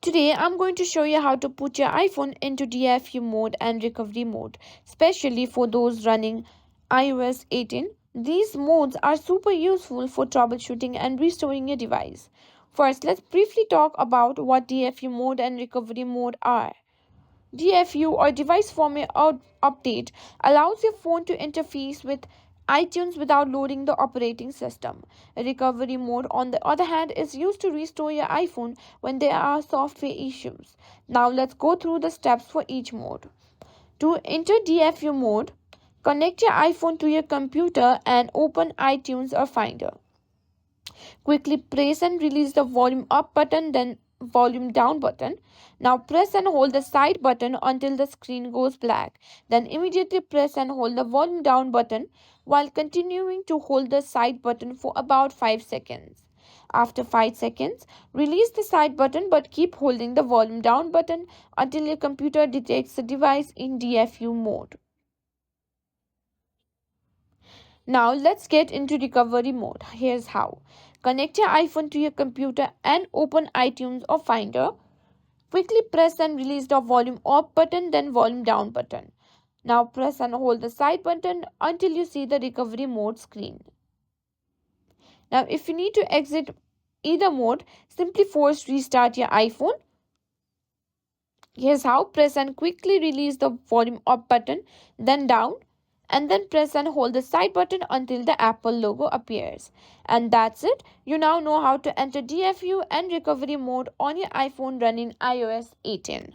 Today I'm going to show you how to put your iPhone into DFU mode and recovery mode, especially for those running iOS 18. These modes are super useful for troubleshooting and restoring your device. First, let's briefly talk about what DFU mode and recovery mode are. DFU or device firmware update allows your phone to interface with iTunes without loading the operating system. Recovery mode, on the other hand, is used to restore your iPhone when there are software issues. Now let's go through the steps for each mode. To enter DFU mode, connect your iPhone to your computer and open iTunes or Finder. Quickly press and release the volume up button, then volume down button. Now press and hold the side button until the screen goes black. Then immediately press and hold the volume down button while continuing to hold the side button for about 5 seconds. After 5 seconds, release the side button but keep holding the volume down button until your computer detects the device in DFU mode. Now let's get into recovery mode. Here's how. Connect your iPhone to your computer and open iTunes or Finder. Quickly press and release the volume up button, then volume down button. Now press and hold the side button until you see the recovery mode screen. Now if you need to exit either mode, simply force restart your iPhone. Here's how. Press and quickly release the volume up button, then down, and then press and hold the side button until the Apple logo appears. And that's it. You now know how to enter DFU and recovery mode on your iPhone running iOS 18.